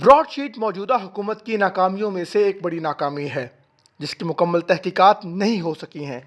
Broad sheet موجودہ حکومت کی ناکامیوں میں سے ایک بڑی ناکامی ہے جس کی مکمل تحقیقات نہیں ہو سکی ہیں۔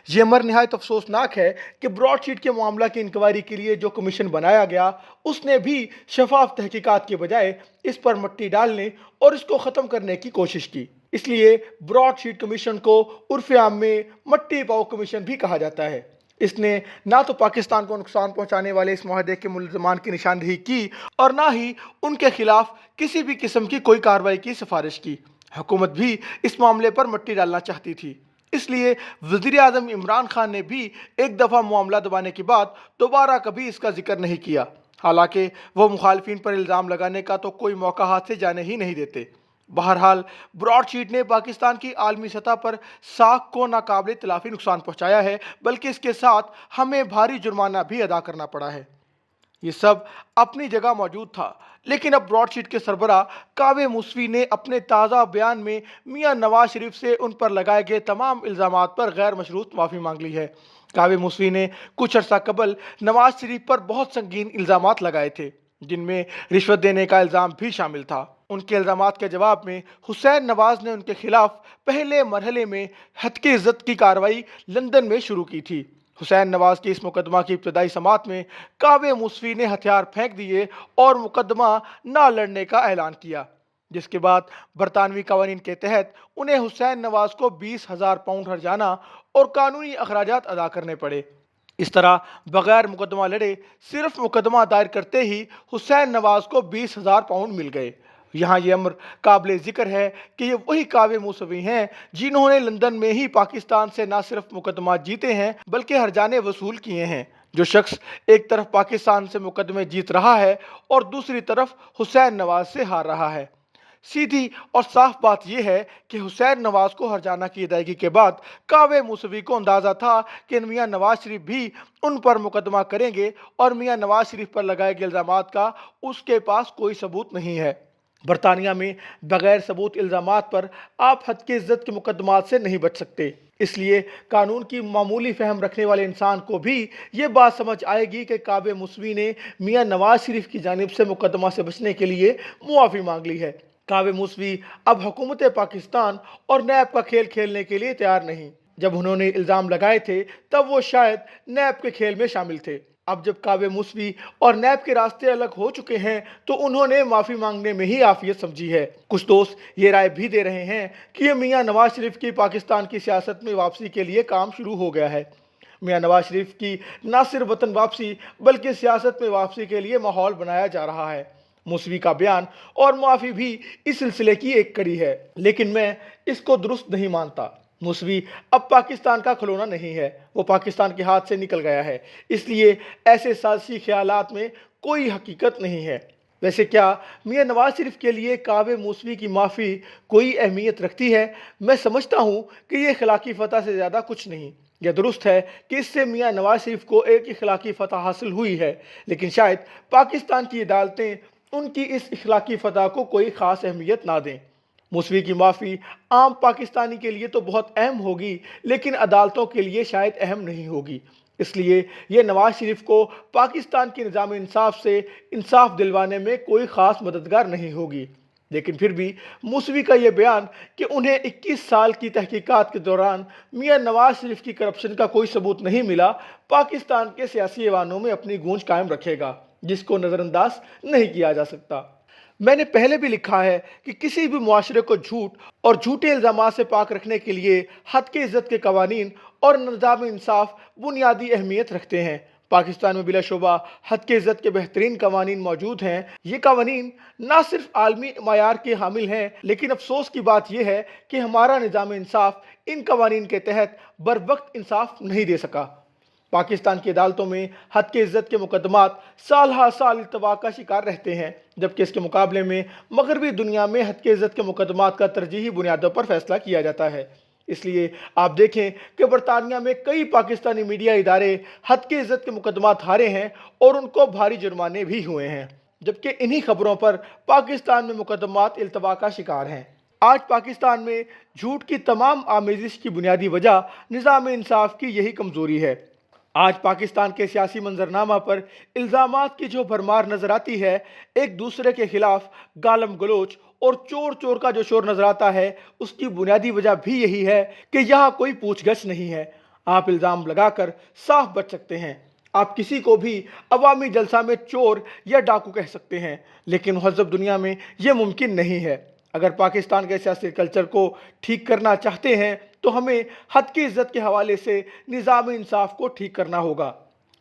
یہ امر نہایت افسوسناک ہے کہ براڈ شیٹ کے معاملہ کی انکوائری کے لیے جو کمیشن بنایا گیا اس نے بھی شفاف تحقیقات کے بجائے اس پر مٹی ڈالنے اور اس کو ختم کرنے کی کوشش کی۔ اس لیے براڈ شیٹ کمیشن کو عرف عام میں مٹی پاؤ کمیشن بھی کہا جاتا ہے۔ اس نے نہ تو پاکستان کو نقصان پہنچانے والے اس معاہدے کے ملزمان کی نشاندہی کی اور نہ ہی ان کے خلاف کسی بھی قسم کی کوئی کارروائی کی سفارش کی۔ حکومت بھی اس معاملے پر مٹی ڈالنا چاہتی تھی، اس لیے وزیر اعظم عمران خان نے بھی ایک دفعہ معاملہ دبانے کے بعد دوبارہ کبھی اس کا ذکر نہیں کیا، حالانکہ وہ مخالفین پر الزام لگانے کا تو کوئی موقع ہاتھ سے جانے ہی نہیں دیتے۔ بہرحال براڈ شیٹ نے پاکستان کی عالمی سطح پر ساکھ کو ناقابل تلافی نقصان پہنچایا ہے، بلکہ اس کے ساتھ ہمیں بھاری جرمانہ بھی ادا کرنا پڑا ہے۔ یہ سب اپنی جگہ موجود تھا، لیکن اب براڈ شیٹ کے سربراہ کاوہ موسوی نے اپنے تازہ بیان میں میاں نواز شریف سے ان پر لگائے گئے تمام الزامات پر غیر مشروط معافی مانگ لی ہے۔ کاوہ موسوی نے کچھ عرصہ قبل نواز شریف پر بہت سنگین الزامات لگائے تھے، جن میں رشوت دینے کا الزام بھی شامل تھا۔ ان کے الزامات کے جواب میں حسین نواز نے ان کے خلاف پہلے مرحلے میں ہتک عزت کی کارروائی لندن میں شروع کی تھی۔ حسین نواز کے اس مقدمہ کی ابتدائی سماعت میں کاوہ موسوی نے ہتھیار پھینک دیے اور مقدمہ نہ لڑنے کا اعلان کیا، جس کے بعد برطانوی قوانین کے تحت انہیں حسین نواز کو 20,000 پاؤنڈ ہرجانہ اور قانونی اخراجات ادا کرنے پڑے۔ اس طرح بغیر مقدمہ لڑے صرف مقدمہ دائر کرتے ہی حسین نواز کو 20,000 پاؤنڈ مل گئے۔ یہاں یہ امر قابل ذکر ہے کہ یہ وہی کاوہ موسوی ہیں جنہوں نے لندن میں ہی پاکستان سے نہ صرف مقدمات جیتے ہیں بلکہ ہرجانے وصول کیے ہیں۔ جو شخص ایک طرف پاکستان سے مقدمے جیت رہا ہے اور دوسری طرف حسین نواز سے ہار رہا ہے۔ سیدھی اور صاف بات یہ ہے کہ حسین نواز کو ہرجانہ کی ادائیگی کے بعد کاوہ موسوی کو اندازہ تھا کہ میاں نواز شریف بھی ان پر مقدمہ کریں گے اور میاں نواز شریف پر لگائے گئے الزامات کا اس کے پاس کوئی ثبوت نہیں ہے۔ برطانیہ میں بغیر ثبوت الزامات پر آپ ہتک عزت کے مقدمات سے نہیں بچ سکتے۔ اس لیے قانون کی معمولی فہم رکھنے والے انسان کو بھی یہ بات سمجھ آئے گی کہ کاوہ موسوی نے میاں نواز شریف کی جانب سے مقدمہ سے بچنے کے لیے معافی مانگ لی ہے۔ کاوہ موسوی اب حکومت پاکستان اور نیب کا کھیل کھیلنے کے لیے تیار نہیں۔ جب انہوں نے الزام لگائے تھے تب وہ شاید نیب کے کھیل میں شامل تھے۔ اب جب کاوہ موسوی اور نیب کے راستے الگ ہو چکے ہیں تو انہوں نے معافی مانگنے میں ہی عافیت سمجھی ہے۔ کچھ دوست یہ رائے بھی دے رہے ہیں کہ یہ میاں نواز شریف کی پاکستان کی سیاست میں واپسی کے لیے کام شروع ہو گیا ہے۔ میاں نواز شریف کی نہ صرف وطن واپسی بلکہ سیاست میں واپسی کے لیے ماحول بنایا جا رہا ہے۔ موسوی کا بیان اور معافی بھی اس سلسلے کی ایک کڑی ہے، لیکن میں اس کو درست نہیں مانتا۔ موسوی اب پاکستان کا کھلونا نہیں ہے، وہ پاکستان کے ہاتھ سے نکل گیا ہے، اس لیے ایسے سازشی خیالات میں کوئی حقیقت نہیں ہے۔ ویسے کیا میاں نواز شریف کے لیے کاوہ موسوی کی معافی کوئی اہمیت رکھتی ہے؟ میں سمجھتا ہوں کہ یہ اخلاقی فتح سے زیادہ کچھ نہیں۔ یہ درست ہے کہ اس سے میاں نواز شریف کو ایک اخلاقی فتح حاصل ہوئی ہے، لیکن شاید پاکستان کی عدالتیں ان کی اس اخلاقی فتح کو کوئی خاص اہمیت نہ دیں۔ موسوی کی معافی عام پاکستانی کے لیے تو بہت اہم ہوگی، لیکن عدالتوں کے لیے شاید اہم نہیں ہوگی۔ اس لیے یہ نواز شریف کو پاکستان کے نظام انصاف سے انصاف دلوانے میں کوئی خاص مددگار نہیں ہوگی۔ لیکن پھر بھی موسوی کا یہ بیان کہ انہیں 21 سال کی تحقیقات کے دوران میاں نواز شریف کی کرپشن کا کوئی ثبوت نہیں ملا، پاکستان کے سیاسی ایوانوں میں اپنی گونج قائم رکھے گا، جس کو نظر انداز نہیں کیا جا سکتا۔ میں نے پہلے بھی لکھا ہے کہ کسی بھی معاشرے کو جھوٹ اور جھوٹے الزامات سے پاک رکھنے کے لیے ہتک عزت کے قوانین اور نظام انصاف بنیادی اہمیت رکھتے ہیں۔ پاکستان میں بلا شبہ ہتک عزت کے بہترین قوانین موجود ہیں۔ یہ قوانین نہ صرف عالمی معیار کے حامل ہیں، لیکن افسوس کی بات یہ ہے کہ ہمارا نظام انصاف ان قوانین کے تحت بروقت انصاف نہیں دے سکا۔ پاکستان کی عدالتوں میں ہتک عزت کے مقدمات سال ہر سال التوا کا شکار رہتے ہیں، جبکہ اس کے مقابلے میں مغربی دنیا میں ہتک عزت کے مقدمات کا ترجیحی بنیادوں پر فیصلہ کیا جاتا ہے۔ اس لیے آپ دیکھیں کہ برطانیہ میں کئی پاکستانی میڈیا ادارے ہتک عزت کے مقدمات ہارے ہیں اور ان کو بھاری جرمانے بھی ہوئے ہیں، جبکہ انہی خبروں پر پاکستان میں مقدمات التوا کا شکار ہیں۔ آج پاکستان میں جھوٹ کی تمام آمیزش کی بنیادی وجہ نظام انصاف کی یہی کمزوری ہے۔ آج پاکستان کے سیاسی منظرنامہ پر الزامات کی جو بھرمار نظر آتی ہے، ایک دوسرے کے خلاف گالم گلوچ اور چور چور کا جو شور نظر آتا ہے، اس کی بنیادی وجہ بھی یہی ہے کہ یہاں کوئی پوچھ گچھ نہیں ہے۔ آپ الزام لگا کر صاف بچ سکتے ہیں، آپ کسی کو بھی عوامی جلسہ میں چور یا ڈاکو کہہ سکتے ہیں، لیکن مہذب دنیا میں یہ ممکن نہیں ہے۔ اگر پاکستان کے سیاسی کلچر کو ٹھیک کرنا چاہتے ہیں تو ہمیں حد کی عزت کے حوالے سے نظام انصاف کو ٹھیک کرنا ہوگا۔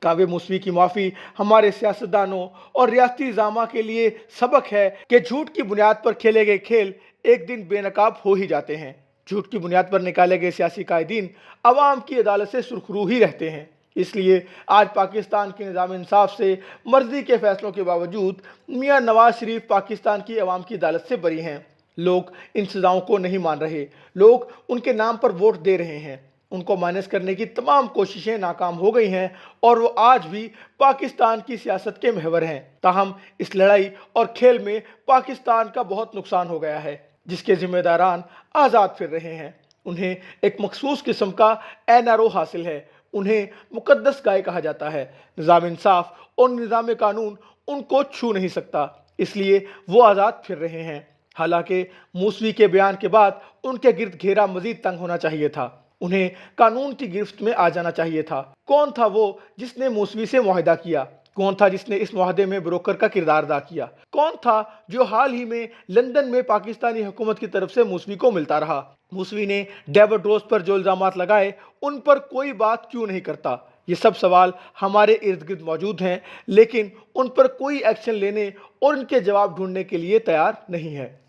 کعبے موسوی کی معافی ہمارے سیاستدانوں اور ریاستی انظامہ کے لیے سبق ہے کہ جھوٹ کی بنیاد پر کھیلے گئے کھیل ایک دن بے نقاب ہو ہی جاتے ہیں۔ جھوٹ کی بنیاد پر نکالے گئے سیاسی قائدین عوام کی عدالت سے سرخرو ہی رہتے ہیں۔ اس لیے آج پاکستان کے نظام انصاف سے مرضی کے فیصلوں کے باوجود میاں نواز شریف پاکستان کی عوام کی عدالت سے بری ہیں۔ لوگ ان سزاؤں کو نہیں مان رہے، لوگ ان کے نام پر ووٹ دے رہے ہیں۔ ان کو مائنس کرنے کی تمام کوششیں ناکام ہو گئی ہیں اور وہ آج بھی پاکستان کی سیاست کے محور ہیں۔ تاہم اس لڑائی اور کھیل میں پاکستان کا بہت نقصان ہو گیا ہے، جس کے ذمہ داران آزاد پھر رہے ہیں۔ انہیں ایک مخصوص قسم کا NRO حاصل ہے، انہیں مقدس گائے کہا جاتا ہے۔ نظام انصاف اور نظام قانون ان کو چھو نہیں سکتا، اس لیے وہ آزاد پھر رہے ہیں۔ حالانکہ موسوی کے بیان کے بعد ان کے گرد گھیرا مزید تنگ ہونا چاہیے تھا، انہیں قانون کی گرفت میں آ جانا چاہیے تھا۔ کون تھا وہ جس نے موسوی سے معاہدہ کیا؟ کون تھا جس نے اس معاہدے میں بروکر کا کردار ادا کیا؟ کون تھا جو حال ہی میں لندن میں پاکستانی حکومت کی طرف سے موسوی کو ملتا رہا؟ موسوی نے ڈیوڈ روز پر جو الزامات لگائے ان پر کوئی بات کیوں نہیں کرتا؟ یہ سب سوال ہمارے ارد گرد موجود ہیں، لیکن ان پر کوئی ایکشن لینے اور ان کے جواب ڈھونڈنے کے لیے تیار نہیں ہے۔